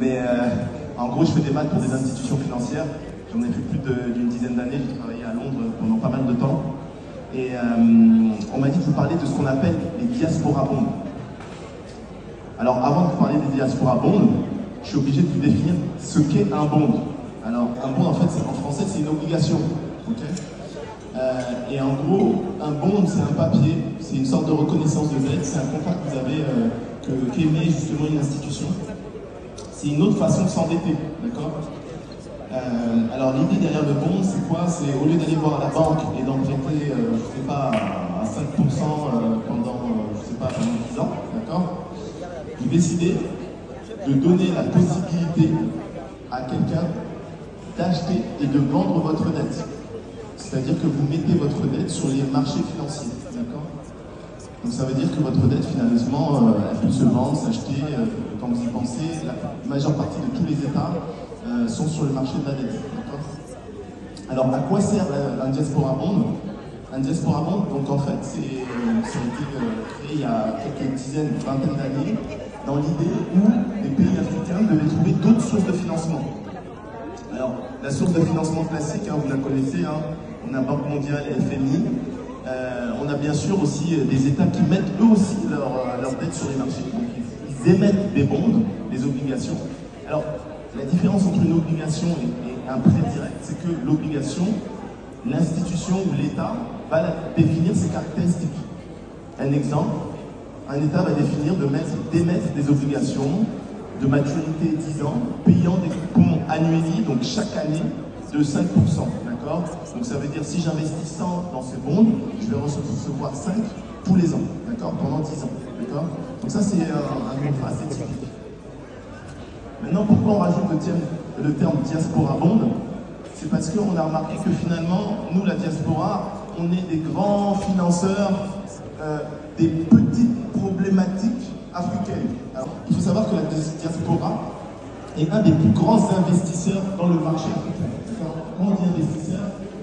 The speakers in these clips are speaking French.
Mais en gros, je fais des maths pour des institutions financières. J'en ai fait plus d'une dizaine d'années. J'ai travaillé à Londres pendant pas mal de temps. Et on m'a dit de vous parler de ce qu'on appelle les diaspora bonds. Alors, avant de vous parler des diaspora bonds, je suis obligé de vous définir ce qu'est un bond. Alors, un bond, en fait, en français, c'est une obligation. Okay, et en gros, un bond, c'est un papier, c'est une sorte de reconnaissance de dette, c'est un contrat que vous avez, qu'émet justement une institution. C'est une autre façon de s'endetter, d'accord? Alors l'idée derrière le bond, c'est quoi? C'est au lieu d'aller voir la banque et d'emprunter, je sais pas, à 5% pendant, je sais pas, pendant 10 ans, d'accord? Vous décidez de donner la possibilité à quelqu'un d'acheter et de vendre votre dette. C'est-à-dire que vous mettez votre dette sur les marchés financiers, d'accord? Donc ça veut dire que votre dette, finalement, elle peut se vendre, s'acheter, quand vous y pensez. La majeure partie de tous les États sont sur le marché de la dette, d'accord? Alors à quoi sert un diaspora bond? Un diaspora bond, donc en fait, ça a été créé il y a quelques dizaines, vingtaine d'années, dans l'idée où les pays africains devaient trouver d'autres sources de financement. Alors, la source de financement classique, vous la connaissez, on a Banque mondiale et FMI. On a bien sûr aussi des États qui mettent eux aussi leur dette sur les marchés. Donc, ils émettent des bonds, des obligations. Alors, la différence entre une obligation et un prêt direct, c'est que l'obligation, l'institution ou l'État va définir ses caractéristiques. Un exemple, un État va définir d'émettre des obligations de maturité 10 ans, payant des coupons annuels, donc chaque année, de 5%, d'accord? Donc ça veut dire, si j'investis 100 dans ces bonds, je vais recevoir 5 tous les ans, d'accord? Pendant 10 ans, d'accord? Donc ça, c'est un contrat assez typique. Maintenant, pourquoi on rajoute le terme diaspora bond? C'est parce qu'on a remarqué que finalement, nous, la diaspora, on est des grands financeurs des petites problématiques africaines. Alors, il faut savoir que la diaspora est un des plus grands investisseurs dans le marché africain. Quand on dit investisseur,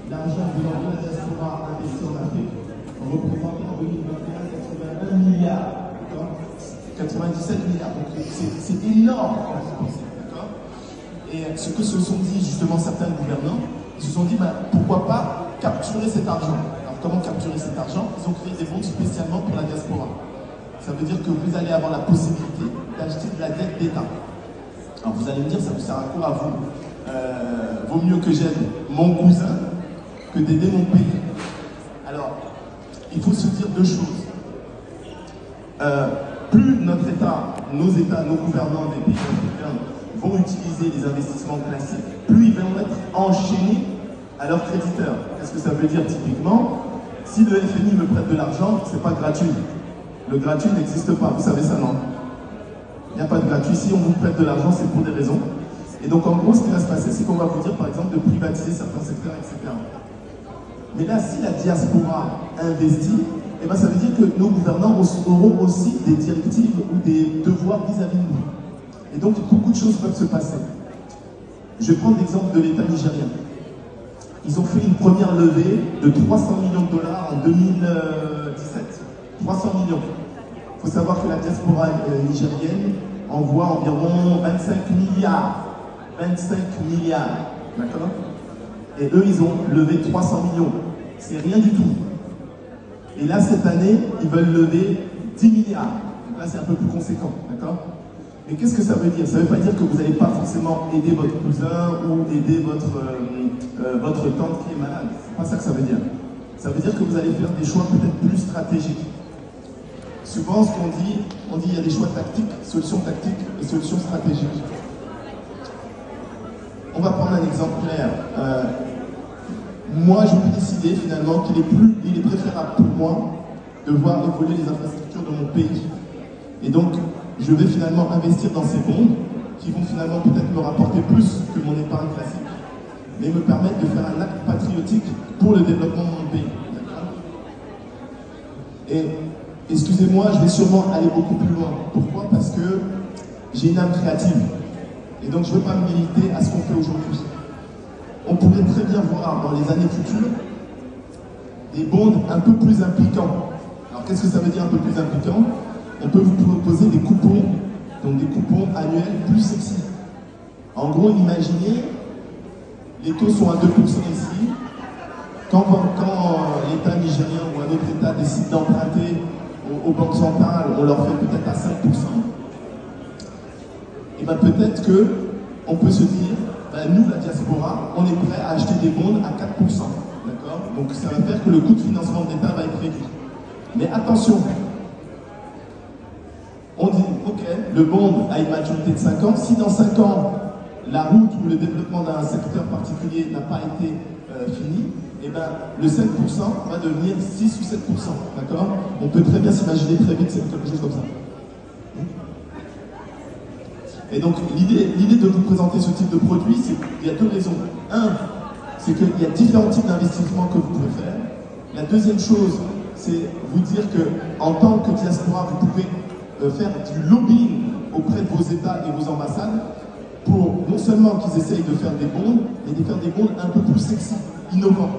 l'argent de la diaspora investi en Afrique représente en 2021 81 milliards, 97 milliards. Donc c'est énorme quand vous pensez, d'accord? Et ce que se sont dit justement certains gouvernants, ils se sont dit pourquoi pas capturer cet argent. Alors comment capturer cet argent? Ils ont créé des fonds spécialement pour la diaspora. Ça veut dire que vous allez avoir la possibilité d'acheter de la dette d'État. Alors vous allez me dire, ça vous sert à quoi à vous? Vaut mieux que j'aide mon cousin que d'aider mon pays. Alors, il faut se dire deux choses. Plus notre État, nos gouvernants des pays africains vont utiliser les investissements classiques, plus ils vont être enchaînés à leurs créditeurs. Qu'est-ce que ça veut dire typiquement? Si le FMI me prête de l'argent, c'est pas gratuit. Le gratuit n'existe pas, vous savez ça, non? Il n'y a pas de gratuit. Si on vous prête de l'argent, c'est pour des raisons. Et donc, en gros, ce qui va se passer, c'est qu'on va vous dire, par exemple, de privatiser certains secteurs, etc. Mais là, si la diaspora investit, eh ben, ça veut dire que nos gouvernants auront aussi des directives ou des devoirs vis-à-vis de nous. Et donc, beaucoup de choses peuvent se passer. Je vais prendre l'exemple de l'État nigérien. Ils ont fait une première levée de 300 millions de dollars en 2017. 300 millions. Il faut savoir que la diaspora nigérienne envoie environ 25 milliards. 25 milliards. D'accord? Et eux, ils ont levé 300 millions. C'est rien du tout. Et là, cette année, ils veulent lever 10 milliards. Donc là, c'est un peu plus conséquent. D'accord? Mais qu'est-ce que ça veut dire? Ça ne veut pas dire que vous n'allez pas forcément aider votre cousin ou aider votre tante qui est malade. C'est pas ça que ça veut dire. Ça veut dire que vous allez faire des choix peut-être plus stratégiques. Souvent, ce qu'on dit, il y a des choix tactiques, solutions tactiques et solutions stratégiques. On va prendre un exemple clair. Moi, je peux décider finalement qu'il est préférable pour moi de voir évoluer les infrastructures de mon pays. Et donc, je vais finalement investir dans ces bonds qui vont finalement peut-être me rapporter plus que mon épargne classique, mais me permettre de faire un acte patriotique pour le développement de mon pays. Et excusez-moi, je vais sûrement aller beaucoup plus loin. Pourquoi? Parce que j'ai une âme créative. Et donc, je ne veux pas me limiter à ce qu'on fait aujourd'hui. On pourrait très bien voir dans les années futures des bonds un peu plus impliquants. Alors, qu'est-ce que ça veut dire un peu plus impliquant? On peut vous proposer des coupons, donc des coupons annuels plus sexy. En gros, imaginez, les taux sont à 2% ici. Quand l'État nigérien ou un autre État décide d'emprunter aux banques centrales, on leur fait peut-être à 5%. Et bien peut-être qu'on peut se dire, ben nous, la diaspora, on est prêt à acheter des bonds à 4%. D'accord? Donc ça va faire que le coût de financement de l'État va être réduit. Mais attention, on dit, ok, le bond a une maturité de 5 ans. Si dans 5 ans, la route ou le développement d'un secteur particulier n'a pas été fini, et ben, le 5% va devenir 6 ou 7%. D'accord? On peut très bien s'imaginer très vite c'est quelque chose comme ça. Et donc, l'idée de vous présenter ce type de produit, c'est qu'il y a deux raisons. Un, c'est qu'il y a différents types d'investissements que vous pouvez faire. La deuxième chose, c'est vous dire qu'en tant que diaspora, vous pouvez faire du lobbying auprès de vos États et vos ambassades pour non seulement qu'ils essayent de faire des bonds, mais de faire des bonds un peu plus sexy, innovants.